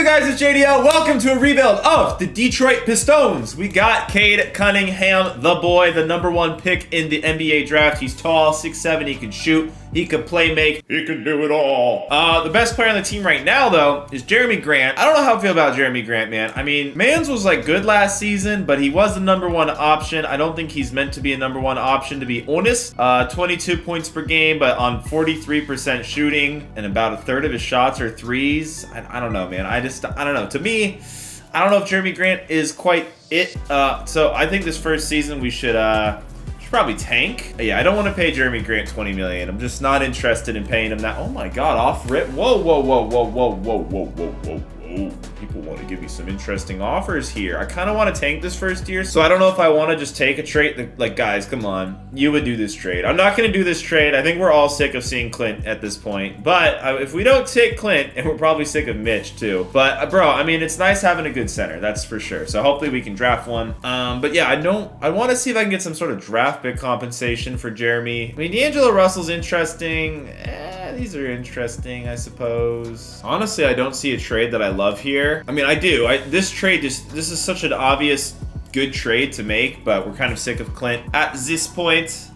good, guys? It's JDL. Welcome to a rebuild of the Detroit Pistons. We got Cade Cunningham, the boy, the #1 pick in the NBA draft. He's tall, 6'7", he can shoot, he can play make, he can do it all. The best player on the team right now, though, is Jeremy Grant. I don't know how I feel about Jeremy Grant, man. I mean, Mans was like good last season, but he was the #1 option. I don't think he's meant to be a #1 option, to be honest. 22 points per game, but on 43% shooting, and about a third of his shots are threes. I don't know, man. I don't know. To me, I don't know if Jeremy Grant is quite it. So I think this first season we should probably tank. Yeah, I don't want to pay Jeremy Grant $20 million. I'm just not interested in paying him that. Oh my God, off rip. Whoa, whoa, whoa, whoa, whoa, whoa, whoa, whoa, whoa, whoa. People want to give me some interesting offers here. I kind of want to tank this first year, so I don't know if I want to just take a trade. Like, guys, come on. You would do this trade. I'm not going to do this trade. I think we're all sick of seeing Clint at this point. But if we don't take Clint, and we're probably sick of Mitch too. But, bro, I mean, it's nice having a good center. That's for sure. So hopefully we can draft one. But yeah, I want to see if I can get some sort of draft pick compensation for Jeremy. I mean, D'Angelo Russell's interesting. These are interesting, I suppose. Honestly, I don't see a trade that I love here. I mean, I do. This is such an obvious good trade to make, but we're kind of sick of Clint at this point.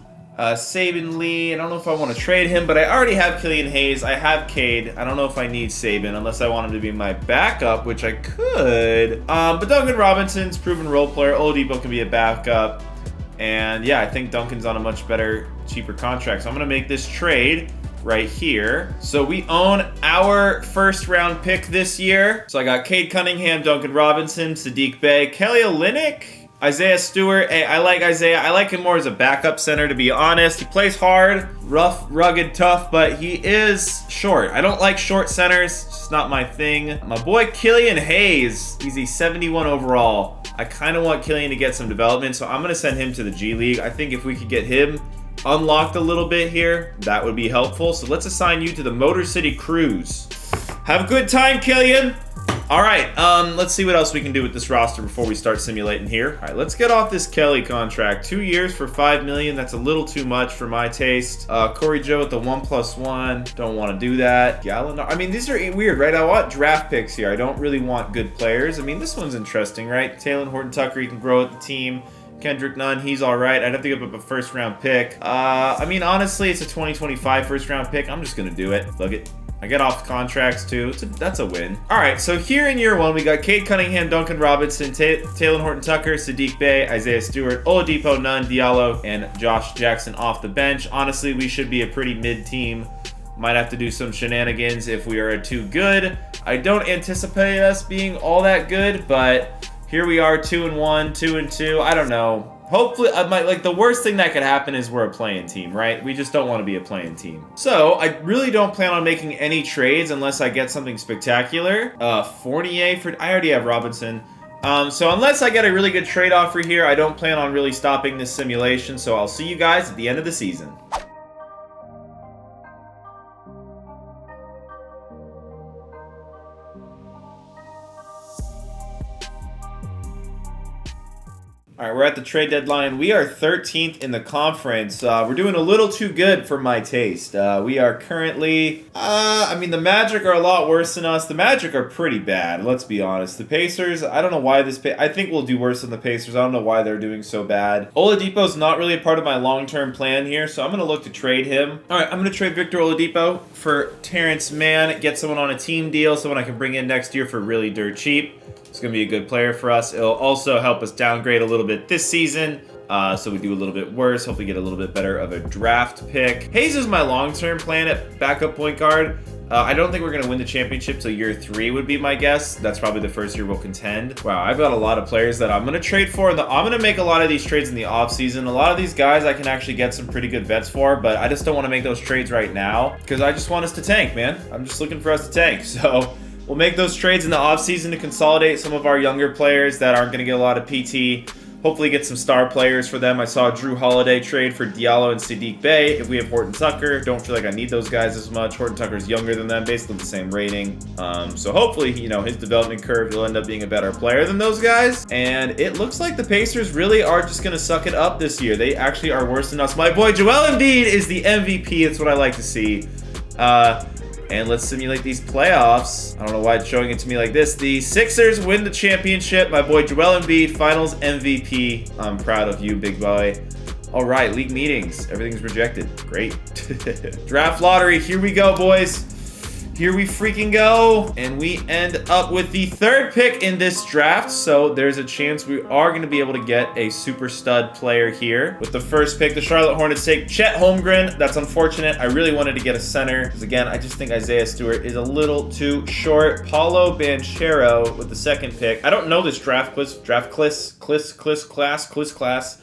Sabin Lee, I don't know if I want to trade him, but I already have Killian Hayes. I have Cade. I don't know if I need Sabin unless I want him to be my backup, which I could. But Duncan Robinson's proven role player. Oladipo can be a backup. And yeah, I think Duncan's on a much better, cheaper contract. So I'm going to make this trade right here. So we own our first round pick this year. So I got Cade Cunningham, Duncan Robinson, Saddiq Bey, Kelly Olynyk, Isaiah Stewart. Hey, I like Isaiah. I like him more as a backup center, to be honest. He plays hard, rough, rugged, tough, but he is short. I don't like short centers. It's just not my thing. My boy Killian Hayes, he's a 71 overall. I kind of want Killian to get some development, so I'm going to send him to the G League. I think if we could get him unlocked a little bit here, that would be helpful. So let's assign you to the Motor City Cruise. Have a good time, Killian. All right, let's see what else we can do with this roster before we start simulating here. All right, let's get off this Kelly contract. 2 years for $5 million. That's a little too much for my taste. Corey Joe with the 1+1. Don't want to do that. Gallinari. I mean, these are weird, right? I want draft picks here. I don't really want good players. I mean, this one's interesting, right? Taylor Horton-Tucker, he can grow with the team. Kendrick Nunn, he's all right. I'd have to give up a first-round pick. I mean, honestly, it's a 2025 first-round pick. I'm just going to do it. Look it. I get off contracts, too. That's a win. All right, so here in year one, we got Cade Cunningham, Duncan Robinson, Taylor Horton-Tucker, Saddiq Bey, Isaiah Stewart, Oladipo, Nunn, Diallo, and Josh Jackson off the bench. Honestly, we should be a pretty mid-team. Might have to do some shenanigans if we are too good. I don't anticipate us being all that good, but here we are, 2-1, 2-2. I don't know. Hopefully, the worst thing that could happen is we're a playing team, right? We just don't want to be a playing team. So, I really don't plan on making any trades unless I get something spectacular. Fournier I already have Robinson. So unless I get a really good trade offer here, I don't plan on really stopping this simulation. So I'll see you guys at the end of the season. All right, we're at the trade deadline. We are 13th in the conference. We're doing a little too good for my taste. We are currently, I mean, the Magic are a lot worse than us. The Magic are pretty bad, let's be honest. The Pacers, I don't know why I think we'll do worse than the Pacers. I don't know why they're doing so bad. Oladipo's not really a part of my long-term plan here, so I'm going to look to trade him. All right, I'm going to trade Victor Oladipo for Terrence Mann, get someone on a team deal, someone I can bring in next year for really dirt cheap. It's going to be a good player for us. It'll also help us downgrade a little bit this season, so we do a little bit worse. Hopefully get a little bit better of a draft pick. Hayes is my long-term plan at backup point guard. I don't think we're going to win the championship till year 3 would be my guess. That's probably the first year we'll contend. Wow, I've got a lot of players that I'm going to trade for. I'm going to make a lot of these trades in the offseason. A lot of these guys I can actually get some pretty good bets for, but I just don't want to make those trades right now because I just want us to tank, man. I'm just looking for us to tank, so we'll make those trades in the offseason to consolidate some of our younger players that aren't going to get a lot of PT. Hopefully get some star players for them. I saw Drew Holiday trade for Diallo and Saddiq Bey. If we have Horton-Tucker, don't feel like I need those guys as much. Horton-Tucker's younger than them, basically the same rating. So hopefully, his development curve will end up being a better player than those guys. And it looks like the Pacers really are just going to suck it up this year. They actually are worse than us. My boy Joel Embiid is the MVP. It's what I like to see. And let's simulate these playoffs. I don't know why it's showing it to me like this. The Sixers win the championship. My boy Joel Embiid, finals MVP. I'm proud of you, big boy. All right, league meetings. Everything's rejected. Great. Draft lottery. Here we go, boys. Here we freaking go. And we end up with the 3rd pick in this draft. So there's a chance we are going to be able to get a super stud player here. With the 1st pick, the Charlotte Hornets take Chet Holmgren. That's unfortunate. I really wanted to get a center. Because again, I just think Isaiah Stewart is a little too short. Paulo Banchero with the 2nd pick. I don't know this draft class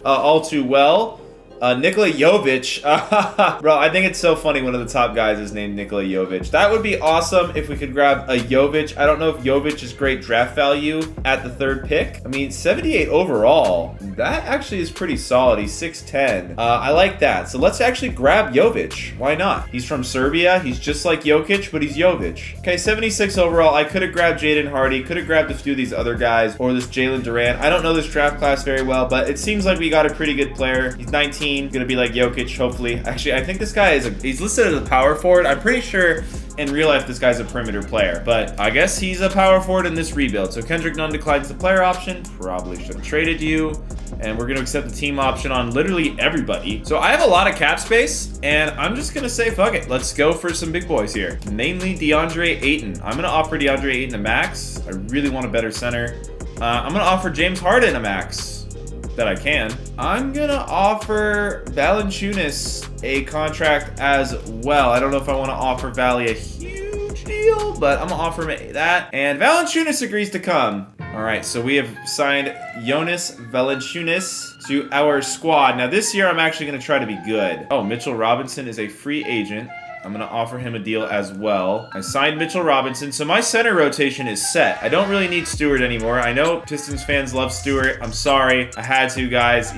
all too well. Nikola Jovic. Bro, I think it's so funny one of the top guys is named Nikola Jovic. That would be awesome if we could grab a Jovic. I don't know if Jovic is great draft value at the 3rd pick. I mean, 78 overall. That actually is pretty solid. He's 6'10". I like that. So let's actually grab Jovic. Why not? He's from Serbia. He's just like Jokic, but he's Jovic. Okay, 76 overall. I could have grabbed Jaden Hardy. Could have grabbed a few of these other guys or this Jalen Durant. I don't know this draft class very well, but it seems like we got a pretty good player. He's 19. Gonna be like Jokic, hopefully. Actually, I think this guy he's listed as a power forward. I'm pretty sure in real life this guy's a perimeter player, but I guess he's a power forward in this rebuild. So Kendrick Nunn declines the player option. Probably should have traded you. And we're gonna accept the team option on literally everybody. So I have a lot of cap space, and I'm just gonna say, fuck it. Let's go for some big boys here. Namely, DeAndre Ayton. I'm gonna offer DeAndre Ayton a max. I really want a better center. I'm gonna offer James Harden a max. That I can. I'm gonna offer Valanciunas a contract as well. I don't know if I want to offer Valley a huge deal, but I'm gonna offer him that. And Valanciunas agrees to come. All right, so we have signed Jonas Valanciunas to our squad. Now this year, I'm actually gonna try to be good. Oh, Mitchell Robinson is a free agent. I'm going to offer him a deal as well. I signed Mitchell Robinson, so my center rotation is set. I don't really need Stewart anymore. I know Pistons fans love Stewart. I'm sorry. I had to, guys.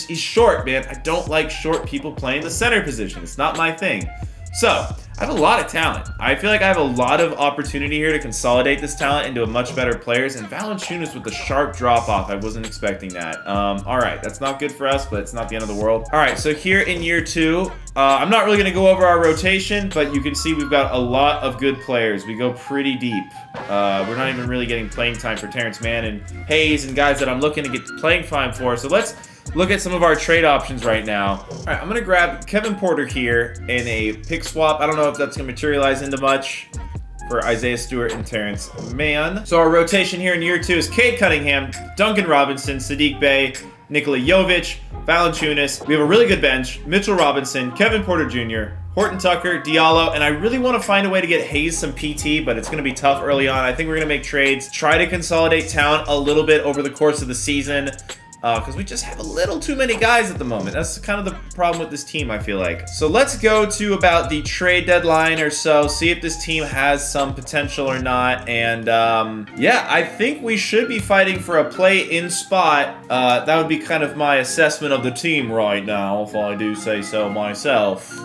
He's short, man. I don't like short people playing the center position. It's not my thing. So, I have a lot of talent. I feel like I have a lot of opportunity here to consolidate this talent into a much better players. And Valanciunas with the sharp drop-off. I wasn't expecting that. All right, that's not good for us, but it's not the end of the world. All right, so here in year 2, I'm not really going to go over our rotation, but you can see we've got a lot of good players. We go pretty deep. We're not even really getting playing time for Terrence Mann and Hayes and guys that I'm looking to get playing time for. So let's look at some of our trade options right now. All right, I'm going to grab Kevin Porter here in a pick swap. I don't know if that's going to materialize into much for Isaiah Stewart and Terrence Mann. So our rotation here in year 2 is Cade Cunningham, Duncan Robinson, Sadiq Bey, Nikola Jovic, Valanciunas. We have a really good bench. Mitchell Robinson, Kevin Porter Jr., Horton Tucker, Diallo, and I really want to find a way to get Hayes some PT, but it's going to be tough early on. I think we're going to make trades, try to consolidate talent a little bit over the course of the season. Because we just have a little too many guys at the moment. That's kind of the problem with this team, I feel like. So let's go to about the trade deadline or so, see if this team has some potential or not. And yeah, I think we should be fighting for a play-in spot. That would be kind of my assessment of the team right now, if I do say so myself.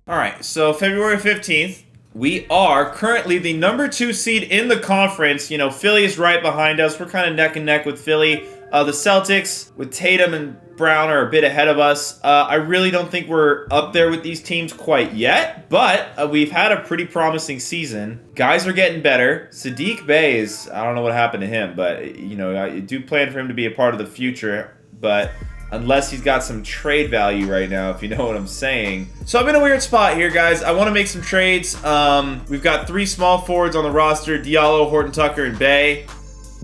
All right, so February 15th, we are currently the number 2 seed in the conference. You know, Philly is right behind us. We're kind of neck and neck with Philly. The Celtics with Tatum and Brown are a bit ahead of us. I really don't think we're up there with these teams quite yet, but we've had a pretty promising season. Guys are getting better. Sadiq Bey is, I don't know what happened to him, but, you know, I do plan for him to be a part of the future, but unless he's got some trade value right now, if you know what I'm saying. So I'm in a weird spot here, guys. I want to make some trades. We've got 3 small forwards on the roster, Diallo, Horton Tucker, and Bey.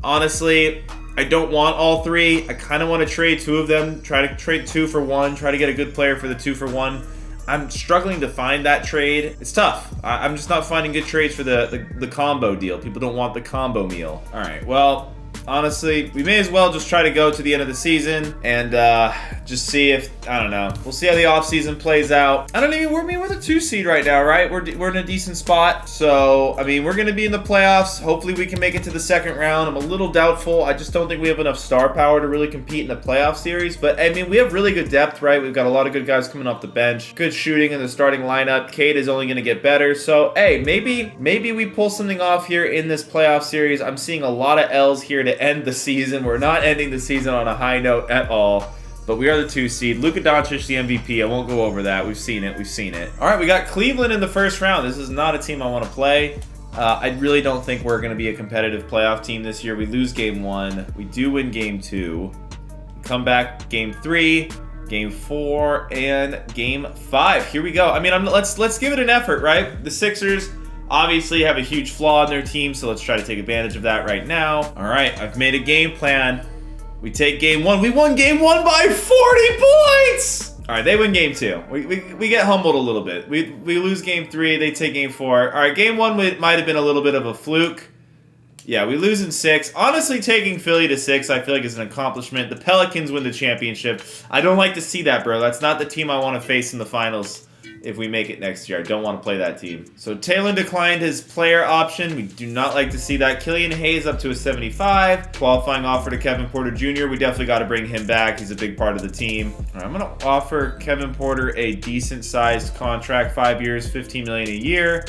Honestly, I don't want all 3. I kind of want to trade 2 of them, try to trade 2 for 1, try to get a good player for the 2 for 1. I'm struggling to find that trade. It's tough. I'm just not finding good trades for the combo deal. People don't want the combo meal. All right, well, honestly, we may as well just try to go to the end of the season and Just see if, I don't know. We'll see how the offseason plays out. I mean, we're the 2 seed right now, right? We're in a decent spot. So, I mean, we're going to be in the playoffs. Hopefully we can make it to the second round. I'm a little doubtful. I just don't think we have enough star power to really compete in the playoff series. But, I mean, we have really good depth, right? We've got a lot of good guys coming off the bench. Good shooting in the starting lineup. Cade is only going to get better. So, hey, maybe we pull something off here in this playoff series. I'm seeing a lot of L's here to end the season. We're not ending the season on a high note at all. But we are the 2 seed. Luka Doncic, the MVP. I won't go over that. We've seen it. All right, we got Cleveland in the first round. This is not a team I want to play. I really don't think we're going to be a competitive playoff team this year. We lose game 1. We do win game 2. We come back game 3, game 4, and game 5. Here we go. I mean, let's give it an effort, right? The Sixers obviously have a huge flaw in their team, so let's try to take advantage of that right now. All right, I've made a game plan. We take game 1. We won game 1 by 40 points! All right, they win game 2. We get humbled a little bit. We lose game 3. They take game 4. All right, game 1 might have been a little bit of a fluke. Yeah, we lose in 6. Honestly, taking Philly to 6, I feel like is an accomplishment. The Pelicans win the championship. I don't like to see that, bro. That's not the team I want to face in the finals. If we make it next year, I don't want to play that team. So Taylor declined his player option. We do not like to see that. Killian Hayes up to a 75. Qualifying offer to Kevin Porter Jr. We definitely got to bring him back. He's a big part of the team. All right, I'm going to offer Kevin Porter a decent-sized contract, 5 years, $15 million a year.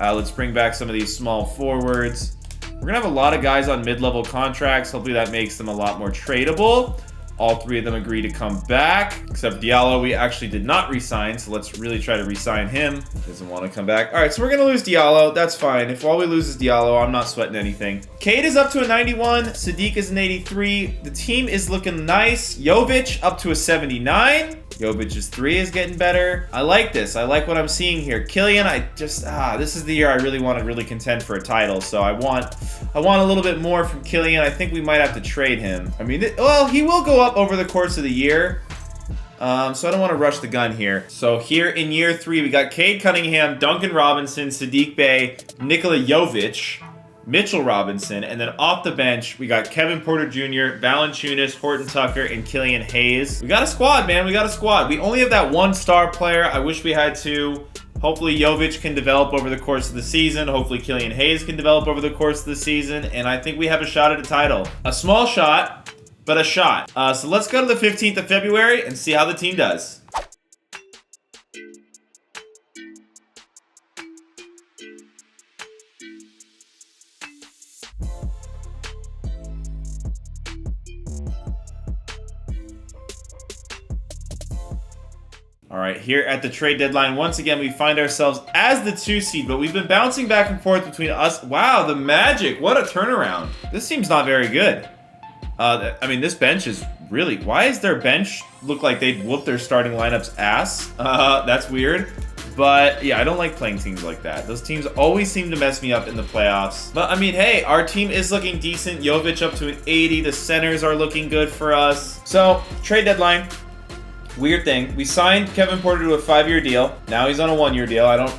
Let's bring back some of these small forwards. We're going to have a lot of guys on mid-level contracts. Hopefully that makes them a lot more tradable. All 3 of them agree to come back, except Diallo we actually did not re-sign, so let's really try to re-sign him. Doesn't want to come back. All right, so we're going to lose Diallo. That's fine. If all we lose is Diallo, I'm not sweating anything. Cade is up to a 91. Sadiq is an 83. The team is looking nice. Jovic up to a 79. Jovic's 3 is getting better. I like this. I like what I'm seeing here. Killian, this is the year I really want to really contend for a title, so I want a little bit more from Killian. I think we might have to trade him. I mean, well, he will go up over the course of the year. So I don't want to rush the gun here. So here in year 3, we got Cade Cunningham, Duncan Robinson, Sadiq Bey, Nikola Jovic, Mitchell Robinson, and then off the bench, we got Kevin Porter Jr., Valanciunas, Horton Tucker, and Killian Hayes. We got a squad, man. We got a squad. We only have that 1 star player. I wish we had 2. Hopefully Jovic can develop over the course of the season. Hopefully Killian Hayes can develop over the course of the season. And I think we have a shot at a title. A small shot, but a shot. So let's go to the 15th of February and see how the team does. All right, here at the trade deadline, once again, we find ourselves as the 2 seed, but we've been bouncing back and forth between us. Wow, the Magic, what a turnaround. This team's not very good. I mean, this bench is really, why is their bench look like they'd whoop their starting lineup's ass? That's weird. But yeah, I don't like playing teams like that. Those teams always seem to mess me up in the playoffs. But I mean, hey, our team is looking decent. Jovic up to an 80. The centers are looking good for us. So, trade deadline. Weird thing. We signed Kevin Porter to a 5-year deal. Now he's on a 1-year deal.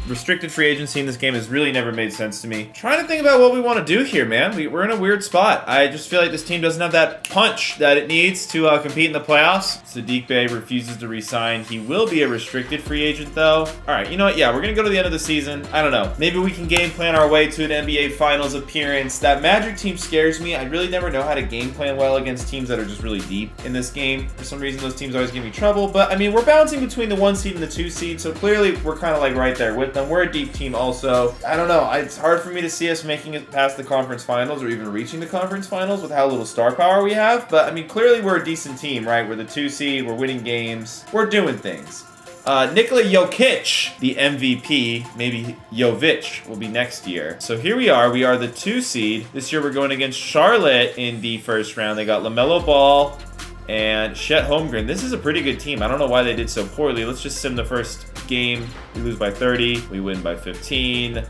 Restricted free agency in this game has really never made sense to me. Trying to think about what we want to do here, man. We're in a weird spot. I just feel like this team doesn't have that punch that it needs to compete in the playoffs. Sadiq Bey refuses to re-sign. He will be a restricted free agent, though. All right, you know what? Yeah, we're going to go to the end of the season. I don't know. Maybe we can game plan our way to an NBA Finals appearance. That Magic team scares me. I really never know how to game plan well against teams that are just really deep in this game. For some reason, those teams always give me trouble. But, I mean, we're bouncing between the 1 seed and the 2 seed, so clearly we're kind of like right there with them. We're a deep team also. I don't know. It's hard for me to see us making it past the conference finals or even reaching the conference finals with how little star power we have. But, I mean, clearly we're a decent team, right? We're the 2 seed. We're winning games. We're doing things. Nikola Jokic, the MVP, maybe Jovic will be next year. So here we are. We are the 2 seed. This year we're going against Charlotte in the first round. They got LaMelo Ball and Chet Holmgren. This is a pretty good team. I don't know why they did so poorly. Let's just sim the first game. We lose by 30. We win by 15.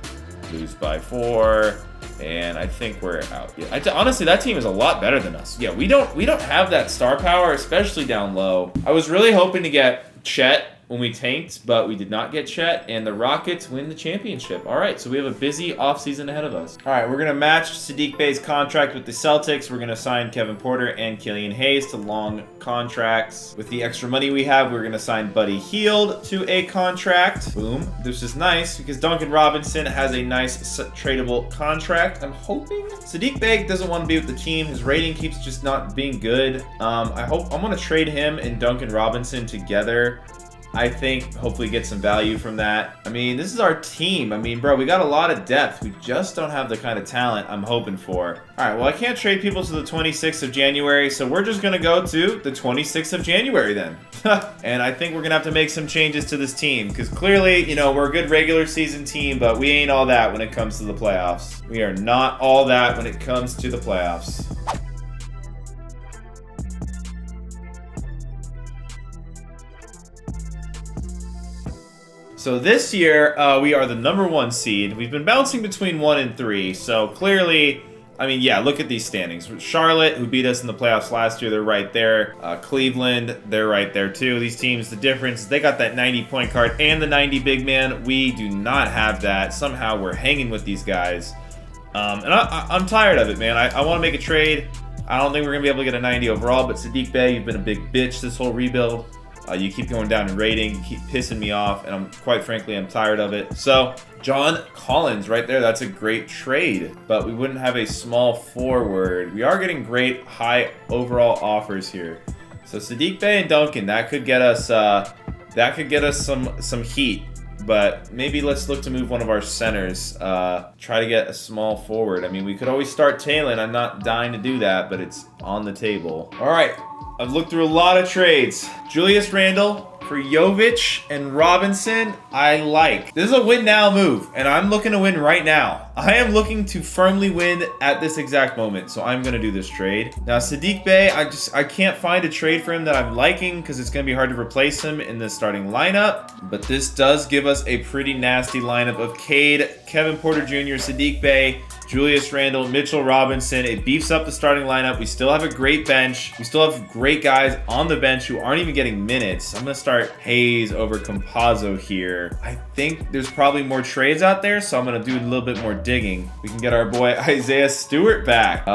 Lose by 4. And I think we're out. Yeah, honestly, that team is a lot better than us. Yeah, we don't have that star power, especially down low. I was really hoping to get Chet when we tanked, but we did not get Chet, and the Rockets win the championship. All right, so we have a busy offseason ahead of us. All right, we're going to match Saddiq Bey's contract with the Celtics. We're going to sign Kevin Porter and Killian Hayes to long contracts. With the extra money we have, we're going to sign Buddy Hield to a contract. Boom. This is nice because Duncan Robinson has a nice tradable contract. I'm hoping Saddiq Bey doesn't want to be with the team. His rating keeps just not being good. I'm going to trade him and Duncan Robinson together. I think hopefully get some value from that. I mean, this is our team. I mean, bro, we got a lot of depth. We just don't have the kind of talent I'm hoping for. All right, well, I can't trade people to the 26th of January, so we're just going to go to the 26th of January then. And I think we're going to have to make some changes to this team because clearly, you know, we're a good regular season team, but we ain't all that when it comes to the playoffs. We are not all that when it comes to the playoffs. So this year, we are the #1 seed. We've been bouncing between 1 and 3. So clearly, I mean, yeah, look at these standings. Charlotte, who beat us in the playoffs last year, they're right there. Cleveland, they're right there too. These teams, the difference, they got that 90 point guard and the 90 big man. We do not have that. Somehow we're hanging with these guys. And I'm tired of it, man. I want to make a trade. I don't think we're going to be able to get a 90 overall, but Saddiq Bey, you've been a big bitch this whole rebuild. You keep going down in rating, you keep pissing me off, and quite frankly, I'm tired of it. So, John Collins right there, that's a great trade, but we wouldn't have a small forward. We are getting great high overall offers here. So Saddiq Bey and Duncan, that could get us some heat. But maybe let's look to move one of our centers. Try to get a small forward. I mean, we could always start Talon. I'm not dying to do that, but it's on the table. All right. I've looked through a lot of trades. Julius Randle for Jovic and Robinson, I like. This is a win now move, and I'm looking to win right now. I am looking to firmly win at this exact moment, so I'm gonna do this trade. Now, Saddiq Bey, I can't find a trade for him that I'm liking because it's gonna be hard to replace him in the starting lineup, but this does give us a pretty nasty lineup of Cade, Kevin Porter Jr., Saddiq Bey, Julius Randle, Mitchell Robinson. It beefs up the starting lineup. We still have a great bench. We still have great guys on the bench who aren't even getting minutes. I'm going to start Hayes over Campazzo here. I think there's probably more trades out there, so I'm going to do a little bit more digging. We can get our boy Isaiah Stewart back.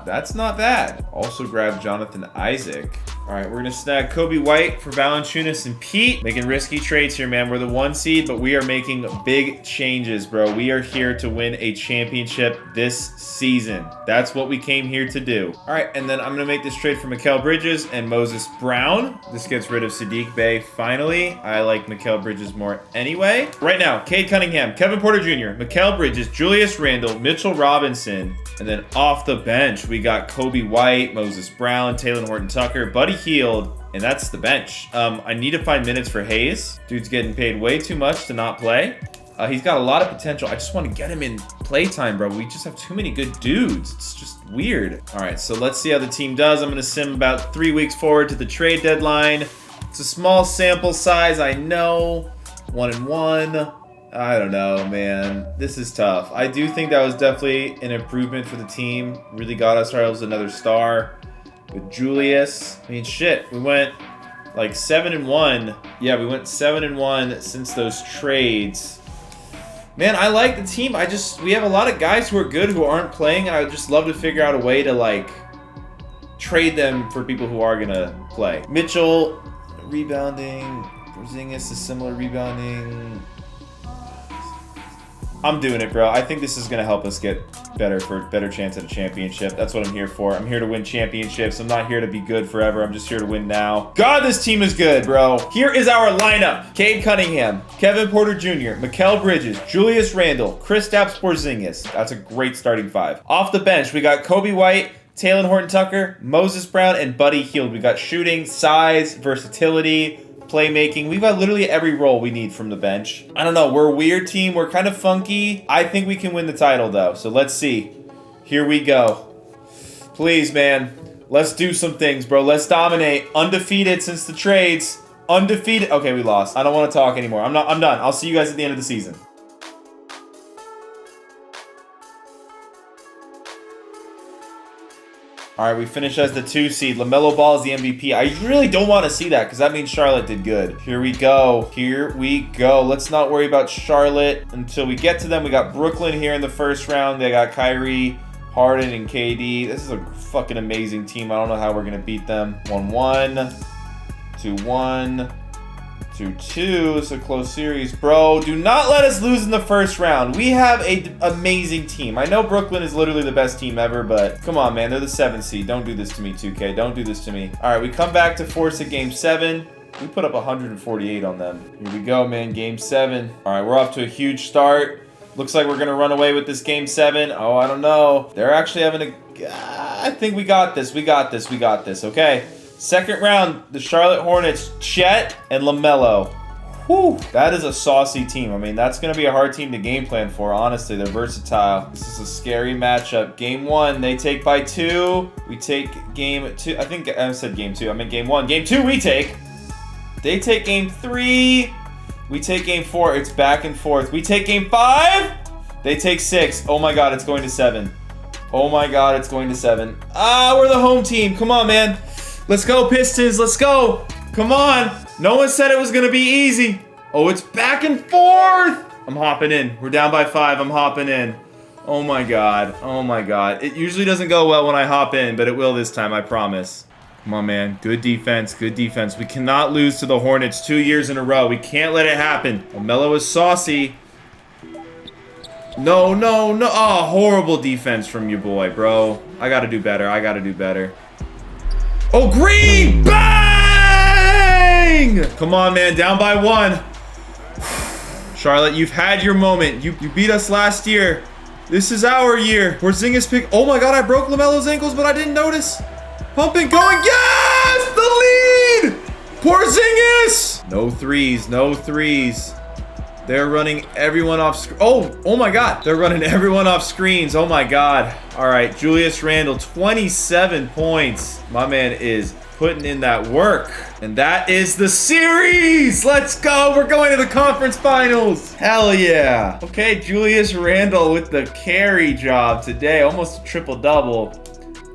That's not bad. Also grab Jonathan Isaac. All right, we're going to snag Kobe White for Valanciunas and Pete. Making risky trades here, man. We're the 1 seed, but we are making big changes, bro. We are here to win a championship this season. That's what we came here to do. All right, and then I'm going to make this trade for Mikal Bridges and Moses Brown. This gets rid of Saddiq Bey, finally. I like Mikal Bridges more anyway. Right now, Cade Cunningham, Kevin Porter Jr., Mikal Bridges, Julius Randle, Mitchell Robinson, and then off the bench, we got Kobe White, Moses Brown, Taylor Horton-Tucker, Buddy Hield, and that's the bench. I need to find minutes for Hayes. Dude's getting paid way too much to not play. He's got a lot of potential. I just want to get him in playtime, bro. We just have too many good dudes. It's just weird. All right, so let's see how the team does. I'm going to sim about 3 weeks forward to the trade deadline. It's a small sample size, I know. 1-1. I don't know, man. This is tough. I do think that was definitely an improvement for the team. Really got ourselves another star with Julius. I mean, shit. We went like 7-1. Yeah, we went 7-1 since those trades. Man, I like the team. We have a lot of guys who are good who aren't playing, and I would just love to figure out a way to, like, trade them for people who are going to play. Mitchell, rebounding. Porzingis is similar rebounding. I'm doing it, bro. I think this is going to help us get better for a better chance at a championship. That's what I'm here for. I'm here to win championships. I'm not here to be good forever. I'm just here to win now. God, this team is good, bro. Here is our lineup. Cade Cunningham, Kevin Porter Jr., Mikal Bridges, Julius Randle, Kristaps Porzingis. That's a great starting 5. Off the bench, we got Kobe White, Taylor Horton-Tucker, Moses Brown, and Buddy Hield. We got shooting, size, versatility, playmaking. We've got literally every role we need from the bench. I don't know. We're a weird team. We're kind of funky. I think we can win the title, though. So let's see. Here we go. Please, man. Let's do some things, bro. Let's dominate. Undefeated since the trades. Undefeated. Okay, we lost. I don't want to talk anymore. I'm done. I'll see you guys at the end of the season. All right, we finished as the 2 seed. LaMelo Ball is the MVP. I really don't want to see that because that means Charlotte did good. Here we go. Here we go. Let's not worry about Charlotte until we get to them. We got Brooklyn here in the first round. They got Kyrie, Harden, and KD. This is a fucking amazing team. I don't know how we're going to beat them. 1-1, 2-1. 2-2. It's a close series. Bro, do not let us lose in the first round. We have an amazing team. I know Brooklyn is literally the best team ever, but come on, man. They're the 7th seed. Don't do this to me, 2K. Don't do this to me. All right, we come back to force it game 7. We put up 148 on them. Here we go, man. Game 7. All right, we're off to a huge start. Looks like we're going to run away with this game 7. Oh, I don't know. They're actually having a... I think we got this. We got this. We got this. Okay. Second round, the Charlotte Hornets, Chet and LaMelo. Whew, that is a saucy team. I mean, that's going to be a hard team to game plan for, honestly. They're versatile. This is a scary matchup. Game 1, they take by 2. We take game 2. I think I said game 2. I meant game 1. Game 2, we take. They take game 3. We take game 4. It's back and forth. We take game 5. They take 6. Oh, my God, it's going to 7. Oh, my God, it's going to 7. Ah, we're the home team. Come on, man. Let's go, Pistons. Let's go. Come on. No one said it was going to be easy. Oh, it's back and forth. I'm hopping in. We're down by 5. I'm hopping in. Oh, my God. Oh, my God. It usually doesn't go well when I hop in, but it will this time, I promise. Come on, man. Good defense. Good defense. We cannot lose to the Hornets 2 years in a row. We can't let it happen. LaMelo is saucy. No, no, no. Oh, horrible defense from you, boy, bro. I got to do better. I got to do better. Oh, Green! Bang! Come on, man. Down by 1. Charlotte, you've had your moment. You beat us last year. This is our year. Porzingis pick. Oh, my God. I broke LaMelo's ankles, but I didn't notice. Pumping, going. Yes! The lead! Porzingis! No threes. No threes. They're running everyone off screen. Oh my God. They're running everyone off screens. Oh my God. All right, Julius Randle, 27 points. My man is putting in that work. And that is the series. Let's go. We're going to the conference finals. Hell yeah. Okay, Julius Randle with the carry job today. Almost a triple-double.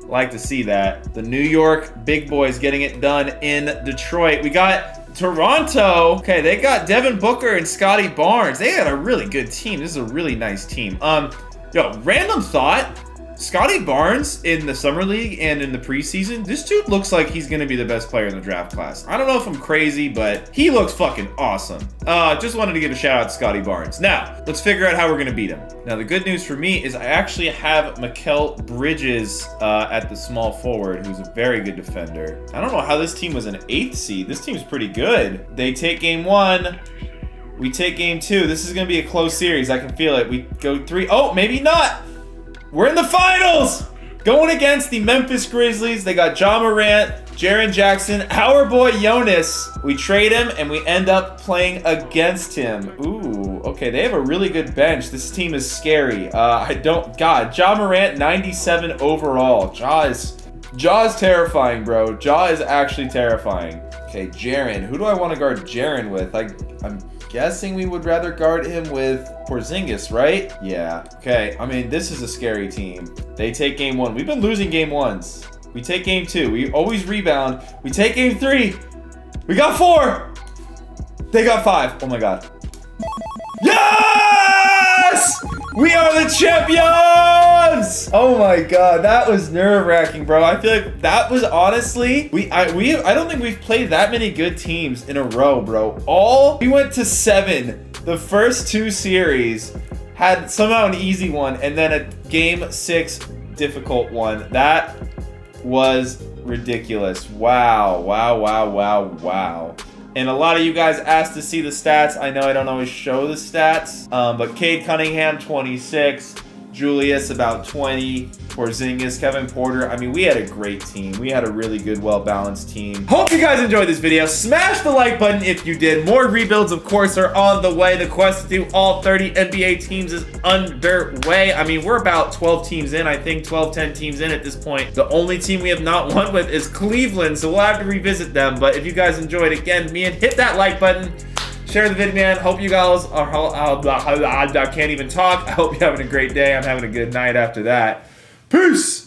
Like to see that. The New York big boys getting it done in Detroit. We got Toronto. Okay, they got Devin Booker and Scotty Barnes. They got a really good team. This is a really nice team. Random thought. Scotty Barnes in the Summer League and in the preseason, this dude looks like he's going to be the best player in the draft class. I don't know if I'm crazy, but he looks fucking awesome. Just wanted to give a shout out to Scotty Barnes. Now, let's figure out how we're going to beat him. Now, the good news for me is I actually have Mikal Bridges at the small forward, who's a very good defender. I don't know how this team was an 8th seed. This team's pretty good. They take game 1. We take game 2. This is going to be a close series. I can feel it. We go 3. Oh, maybe not. We're in the finals! Going against the Memphis Grizzlies. They got Ja Morant, Jaren Jackson, our boy Jonas. We trade him, and we end up playing against him. Ooh, okay, they have a really good bench. This team is scary. God, Ja Morant, 97 overall. Ja is terrifying, bro. Ja is actually terrifying. Okay, Jaren. Who do I want to guard Jaren with? I'm guessing we would rather guard him with Porzingis, right? Yeah. Okay. I mean, this is a scary team. They take game 1. We've been losing game 1s. We take game 2. We always rebound. We take game 3. We got 4. They got 5. Oh my God. Yes! We are the champions! Oh my God, that was nerve-wracking, bro. I feel like that was honestly, I don't think we've played that many good teams in a row, bro. We went to 7. The first 2 series had somehow an easy one, and then a game 6 difficult one. That was ridiculous. Wow, wow, wow, wow, wow. And a lot of you guys asked to see the stats. I know I don't always show the stats, but Cade Cunningham, 26. Julius, about 20. Porzingis, Kevin Porter. I mean, we had a great team. We had a really good, well-balanced team. Hope you guys enjoyed this video. Smash the like button if you did. More rebuilds, of course, are on the way. The quest to do all 30 NBA teams is underway. I mean, we're about 12 teams in. I think 12, 10 teams in at this point. The only team we have not won with is Cleveland, so we'll have to revisit them. But if you guys enjoyed, again, hit that like button. Share the video, man. Hope you guys are... I can't even talk. I hope you're having a great day. I'm having a good night after that. Peace!